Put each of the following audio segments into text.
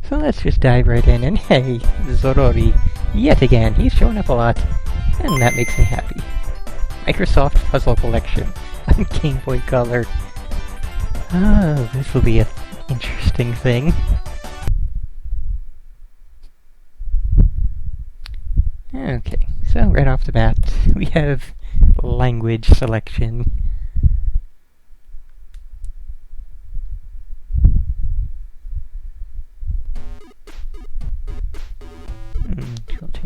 So let's just dive right in, and hey, Zorori, yet again, he's showing up a lot, and that makes me happy. Microsoft Puzzle Collection on Game Boy Color. Oh, this will be an interesting thing. Okay, so right off the bat, we have language selection.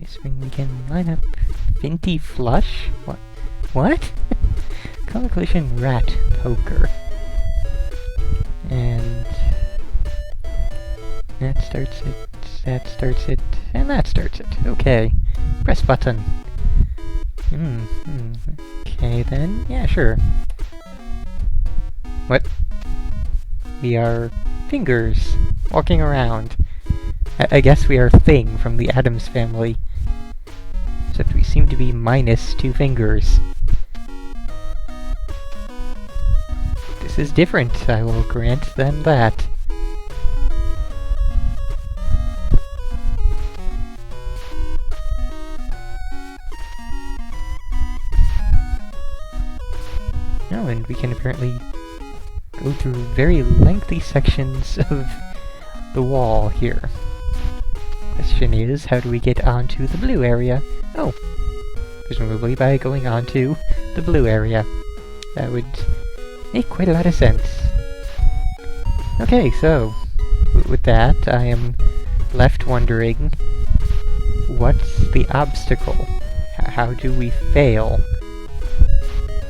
Spring Weekend lineup. Finty Flush? What? Color Collision Rat Poker. And that starts it, and that starts it. Okay. Press button. Okay then. Yeah, sure. What? We are fingers walking around. I guess we are Thing from the Addams Family. Except we seem to be minus 2 fingers. This is different, I will grant them that. Oh, and we can apparently go through very lengthy sections of the wall here. Question is, how do we get onto the blue area? Oh, presumably by going onto the blue area. That would make quite a lot of sense. Okay, so, with that, I am left wondering, what's the obstacle? How do we fail?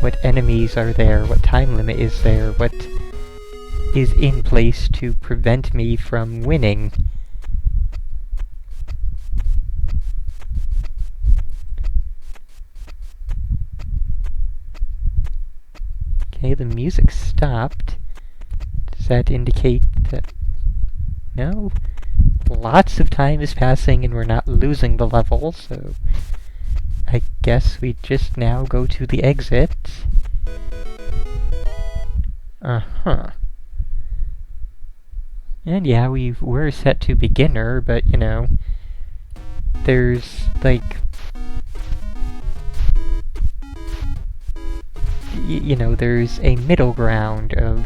What enemies are there? What time limit is there? What is in place to prevent me from winning? Okay, the music stopped. Does that indicate that... No? Lots of time is passing and we're not losing the level, so... I guess we just now go to the exit. Uh-huh. And yeah, we're set to beginner, but, you know... There's, like... You know, there's a middle ground of...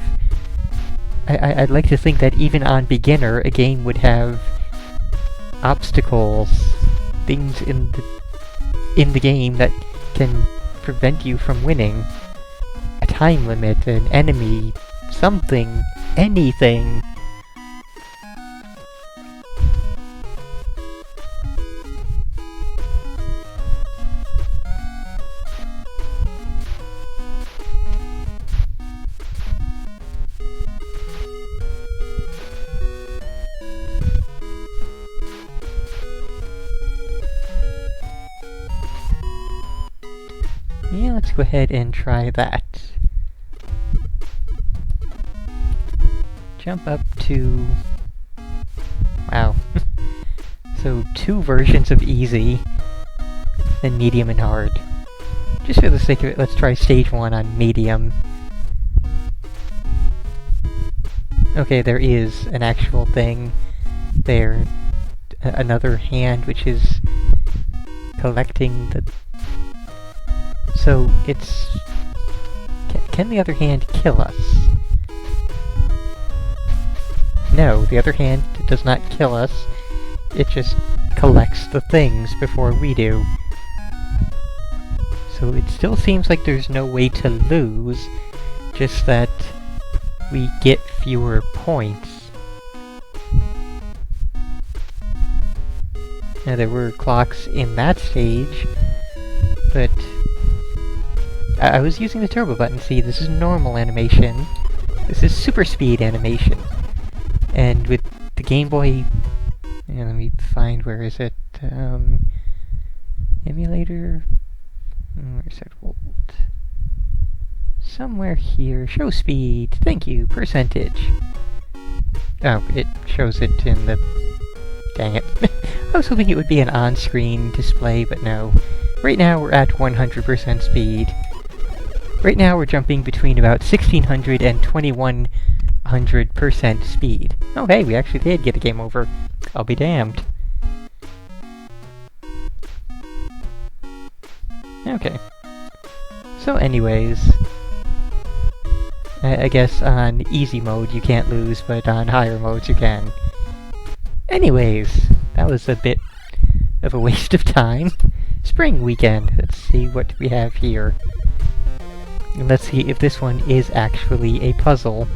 I'd like to think that even on beginner, a game would have obstacles, things in the game that can prevent you from winning. A time limit, an enemy, something, anything. Yeah, let's go ahead and try that. Jump up to... Wow. So, 2 versions of easy, then medium and hard. Just for the sake of it, let's try stage 1 on medium. Okay, there is an actual thing there. Another hand which is collecting the... So, it's... Can the other hand kill us? No, the other hand does not kill us. It just collects the things before we do. So it still seems like there's no way to lose, just that we get fewer points. Now there were clocks in that stage, but... I was using the turbo button. See, this is normal animation. This is super speed animation. And with the Game Boy... Yeah, let me find, where is it? Emulator... Where's that? Volt? Somewhere here. Show speed. Thank you. Percentage. Oh, it shows it in the... Dang it. I was hoping it would be an on-screen display, but no. Right now we're at 100% speed. Right now we're jumping between about 1600 and 2100% speed. Oh hey, we actually did get a game over. I'll be damned. Okay. So anyways, I guess on easy mode you can't lose, but on higher modes you can. Anyways, that was a bit of a waste of time. Spring weekend. Let's see what we have here. And let's see if this one is actually a puzzle.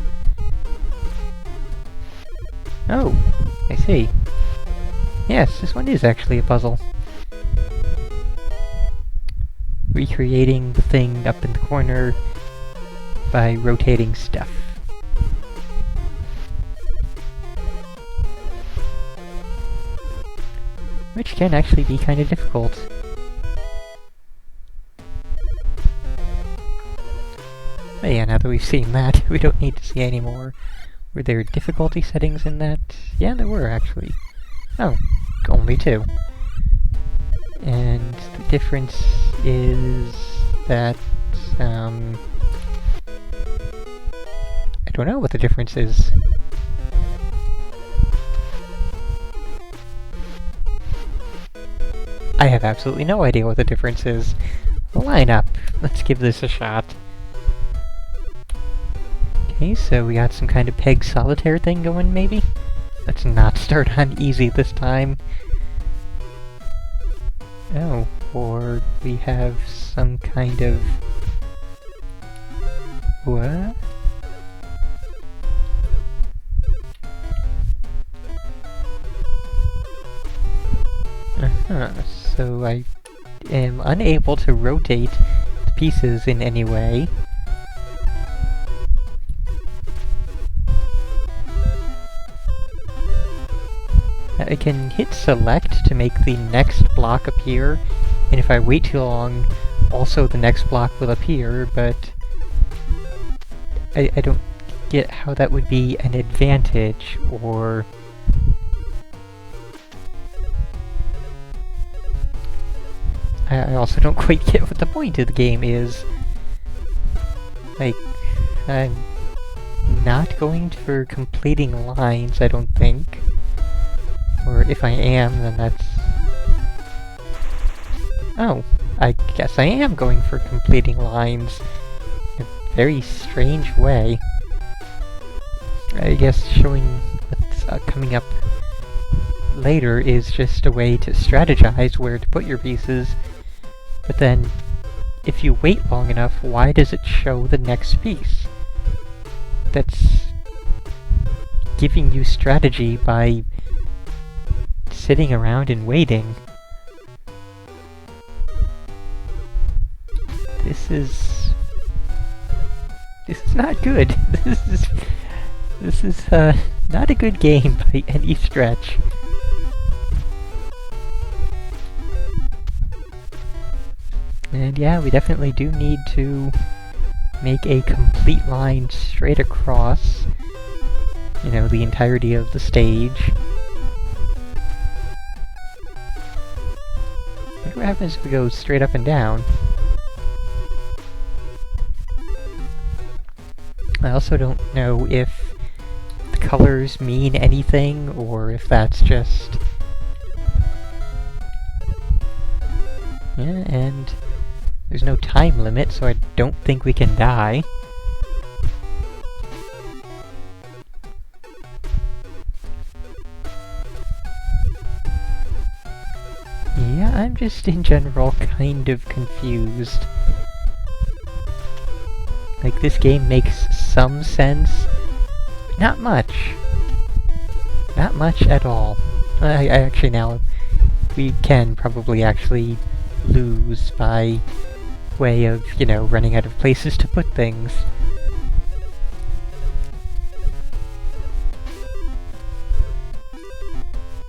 Oh, I see. Yes, this one is actually a puzzle. Recreating the thing up in the corner by rotating stuff. Which can actually be kind of difficult. But yeah, now that we've seen that, we don't need to see any more. Were there difficulty settings in that? Yeah, there were, actually. Oh, only 2. And the difference is that, I don't know what the difference is. I have absolutely no idea what the difference is. Line up. Let's give this a shot. Okay, so we got some kind of peg solitaire thing going, maybe? Let's not start on easy this time. Oh, or we have some kind of... What? So I am unable to rotate the pieces in any way. I can hit select to make the next block appear, and if I wait too long, also the next block will appear, but I don't get how that would be an advantage, or... I also don't quite get what the point of the game is. Like, I'm not going for completing lines, I don't think. Or if I am, then that's... Oh, I guess I am going for completing lines in a very strange way. I guess showing what's coming up later is just a way to strategize where to put your pieces, but then if you wait long enough, why does it show the next piece? That's giving you strategy by sitting around and waiting. This is not good. This is not a good game by any stretch. And yeah, we definitely do need to make a complete line straight across, you know, the entirety of the stage. I wonder what happens if we go straight up and down. I also don't know if the colors mean anything, or if that's just... Yeah, and there's no time limit, so I don't think we can die. Yeah, I'm just in general kind of confused. Like, this game makes some sense, but not much. Not much at all. I actually now, we can probably actually lose by way of, you know, running out of places to put things.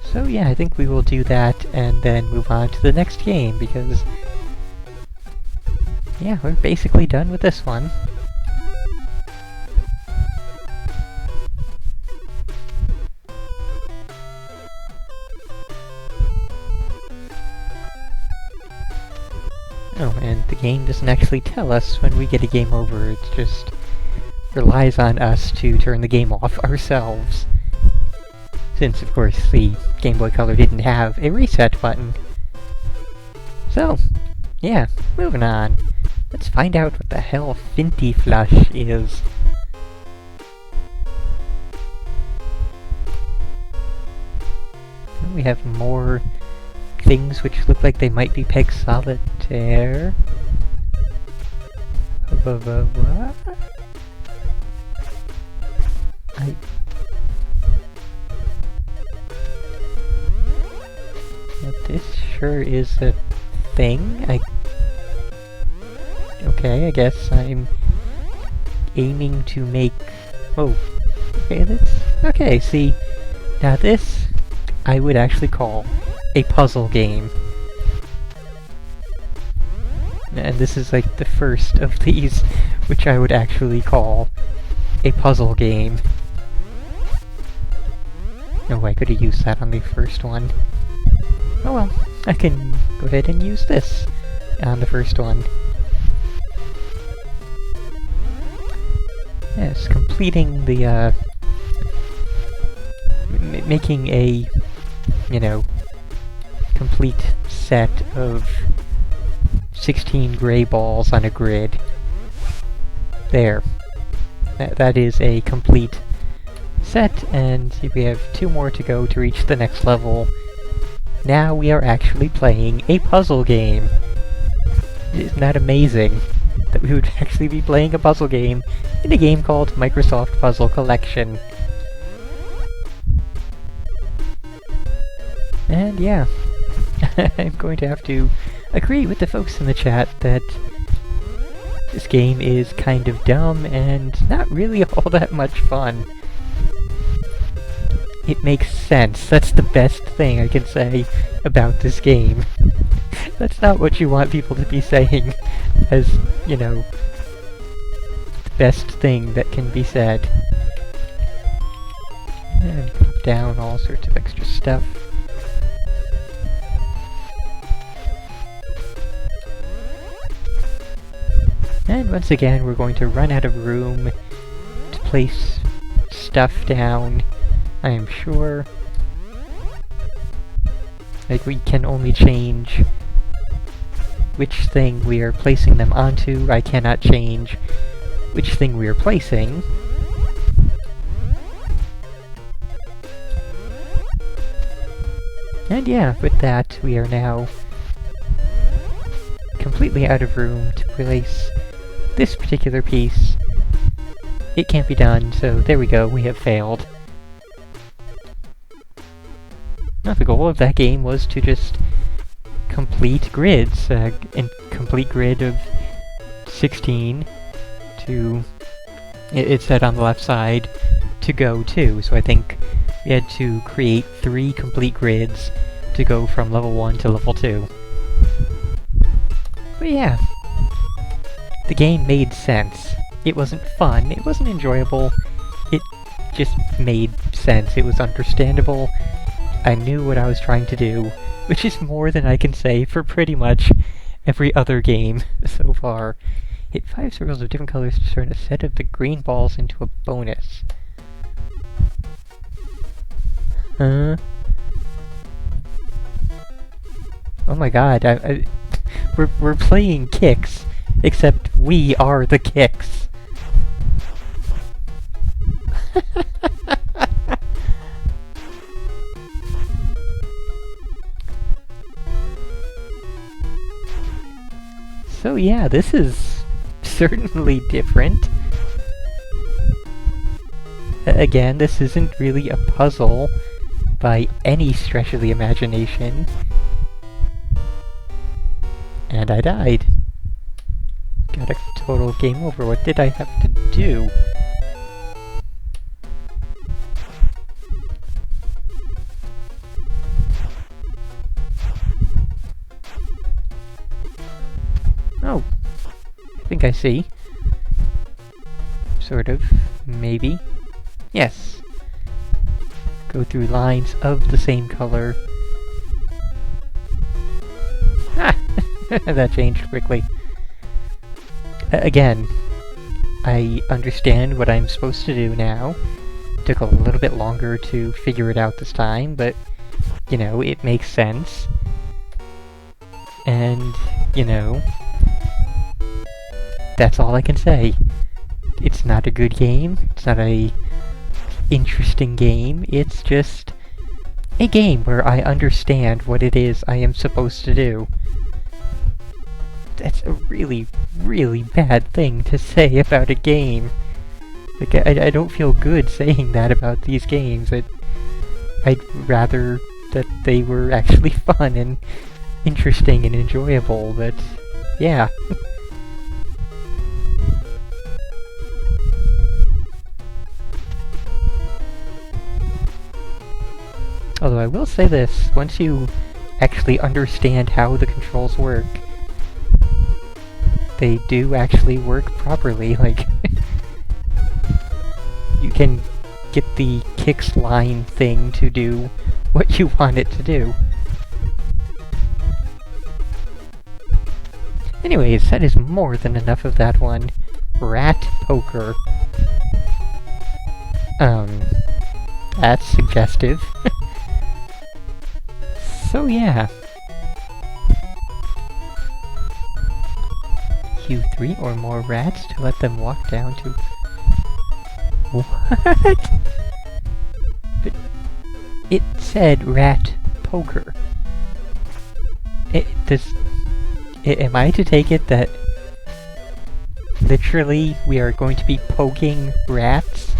So yeah, I think we will do that and then move on to the next game, because yeah, we're basically done with this one. Oh, and the game doesn't actually tell us when we get a game over, it just relies on us to turn the game off ourselves. Since, of course, the Game Boy Color didn't have a reset button. So, yeah, moving on. Let's find out what the hell Finty Flush is. We have more things which look like they might be Peg Solitaire. What? Now this sure is a thing. Okay, I guess I'm aiming to make... Oh, okay, okay, see, now this I would actually call a puzzle game. And this is like the first of these which I would actually call a puzzle game. Oh, I could have used that on the first one. Oh well, I can go ahead and use this on the first one. Yes, completing the, making a, you know, complete set of 16 gray balls on a grid. There. That is a complete set, and we have 2 more to go to reach the next level. Now we are actually playing a puzzle game. Isn't that amazing? That we would actually be playing a puzzle game in a game called Microsoft Puzzle Collection. And yeah, I'm going to have to agree with the folks in the chat that this game is kind of dumb and not really all that much fun. It makes sense. That's the best thing I can say about this game. That's not what you want people to be saying as, you know, the best thing that can be said. And pop down all sorts of extra stuff. And once again, we're going to run out of room to place stuff down, I am sure. Like, we can only change which thing we are placing them onto. I cannot change which thing we are placing. And yeah, with that, we are now completely out of room to place this particular piece. It can't be done, so there we go, we have failed. Now the goal of that game was to just complete grids, and complete grid of 16 to... It said on the left side to go to, so I think we had to create 3 complete grids to go from level 1 to level 2. But yeah, the game made sense. It wasn't fun, it wasn't enjoyable, it just made sense. It was understandable. I knew what I was trying to do, which is more than I can say for pretty much every other game so far. Hit 5 circles of different colors to turn a set of the green balls into a bonus. Huh? Oh my god, we're playing Kicks, except we are the Kicks. So yeah, this is certainly different. Again, this isn't really a puzzle by any stretch of the imagination. And I died. Got a total game over. What did I have to do? Oh, I think I see. Sort of. Maybe. Yes. Go through lines of the same color. Ah! That changed quickly. Again, I understand what I'm supposed to do now. took a little bit longer to figure it out this time, but, you know, it makes sense. And, you know, that's all I can say. It's not a good game, it's not a interesting game, it's just a game where I understand what it is I am supposed to do. That's a really, really bad thing to say about a game. Like, I don't feel good saying that about these games. I'd rather that they were actually fun and interesting and enjoyable, but yeah. Although I will say this, once you actually understand how the controls work, they do actually work properly. Like, you can get the kicks line thing to do what you want it to do. Anyways, that is more than enough of that one. Rat poker. That's suggestive. So yeah. Cue 3 or more rats to let them walk down to... What? But it said rat poker. Am I to take it that literally we are going to be poking rats?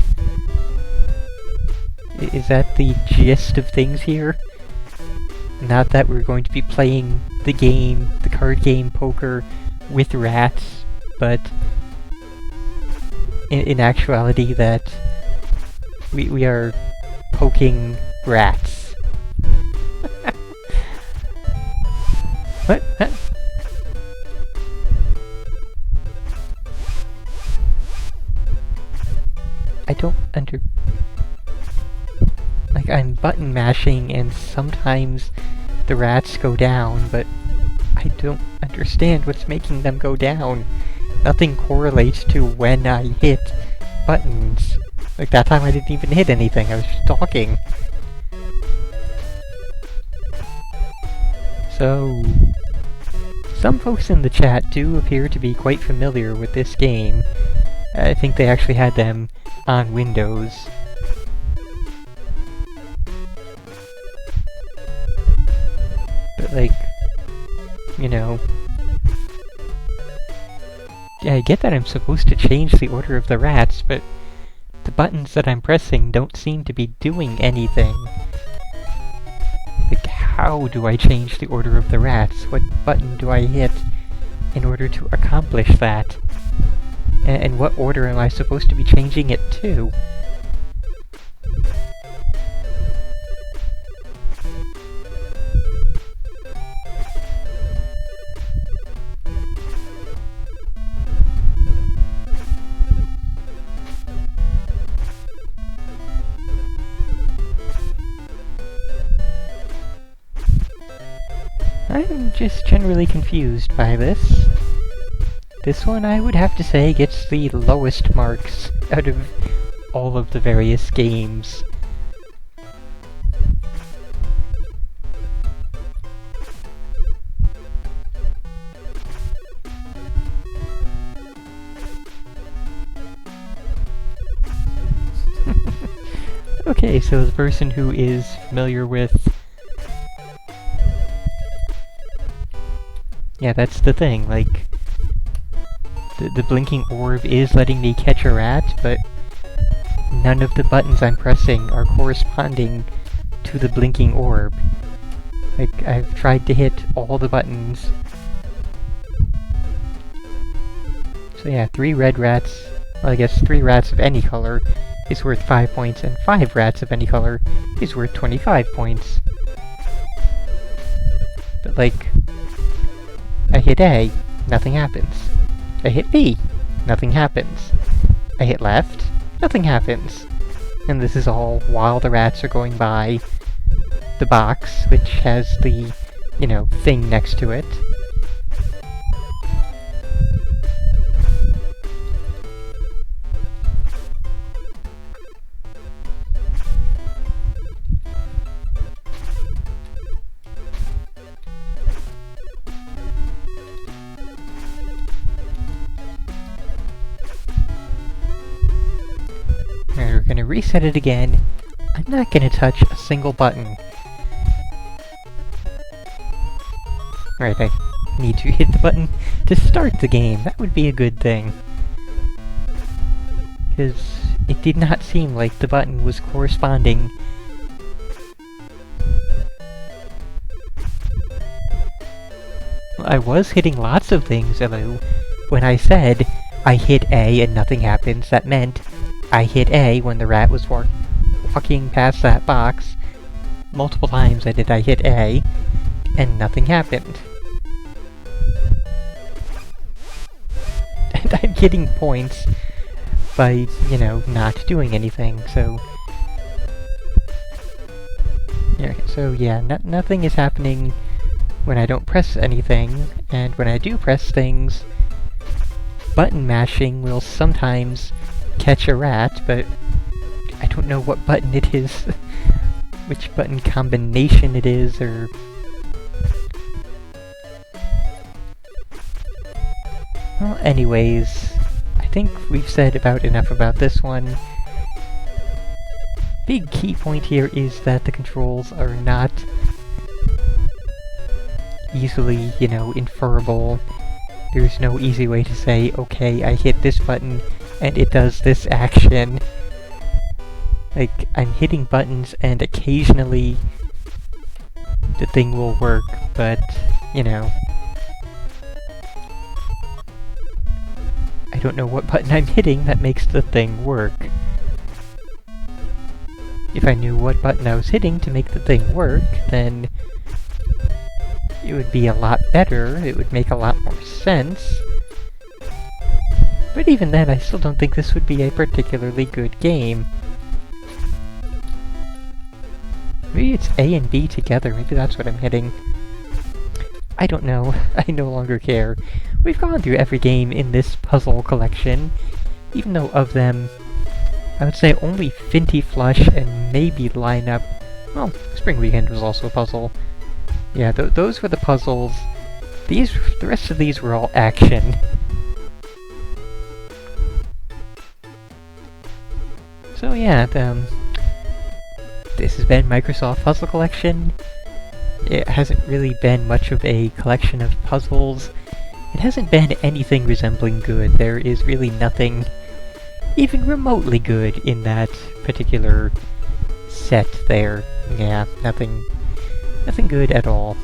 Is that the gist of things here? Not that we're going to be playing the game, the card game poker, with rats, but in actuality that we are poking rats. What? Huh? I don't like, I'm button mashing and sometimes the rats go down, but I don't understand what's making them go down. Nothing correlates to when I hit buttons. Like, that time I didn't even hit anything, I was just talking. So, some folks in the chat do appear to be quite familiar with this game. I think they actually had them on Windows. But, like, you know... Yeah, I get that I'm supposed to change the order of the rats, but the buttons that I'm pressing don't seem to be doing anything. Like, how do I change the order of the rats? What button do I hit in order to accomplish that? And what order am I supposed to be changing it to? I'm just generally confused by this. This one, I would have to say, gets the lowest marks out of all of the various games. Okay, so the person who is familiar with... Yeah, that's the thing, like... The blinking orb is letting me catch a rat, but none of the buttons I'm pressing are corresponding to the blinking orb. Like, I've tried to hit all the buttons. So yeah, 3 red rats, well, I guess 3 rats of any color is worth 5 points, and 5 rats of any color is worth 25 points. But like, I hit A, nothing happens. I hit B, nothing happens. I hit left, nothing happens. And this is all while the rats are going by the box, which has the, you know, thing next to it. reset it again, I'm not gonna touch a single button. Right, I need to hit the button to start the game. That would be a good thing. Because it did not seem like the button was corresponding. Well, I was hitting lots of things, although when I said I hit A and nothing happens, that meant I hit A when the rat was walking past that box. Multiple times I hit A, and nothing happened. And I'm getting points by, you know, not doing anything, so... yeah, nothing is happening when I don't press anything, and when I do press things, button mashing will sometimes catch a rat, but I don't know what button it is, which button combination it is, or... Well, anyways, I think we've said about enough about this one. Big key point here is that the controls are not easily, you know, inferable. There's no easy way to say, okay, I hit this button and it does this action. Like, I'm hitting buttons and occasionally the thing will work, but, you know... I don't know what button I'm hitting that makes the thing work. If I knew what button I was hitting to make the thing work, then it would be a lot better, it would make a lot more sense. But even then, I still don't think this would be a particularly good game. Maybe it's A and B together, maybe that's what I'm hitting. I don't know, I no longer care. We've gone through every game in this puzzle collection, even though of them, I would say only Finty Flush and maybe Lineup. Well, Spring Weekend was also a puzzle. Yeah, those were the puzzles. The rest of these were all action. So yeah, this has been Microsoft Puzzle Collection. It hasn't really been much of a collection of puzzles. It hasn't been anything resembling good. There is really nothing even remotely good in that particular set there. Yeah, nothing good at all.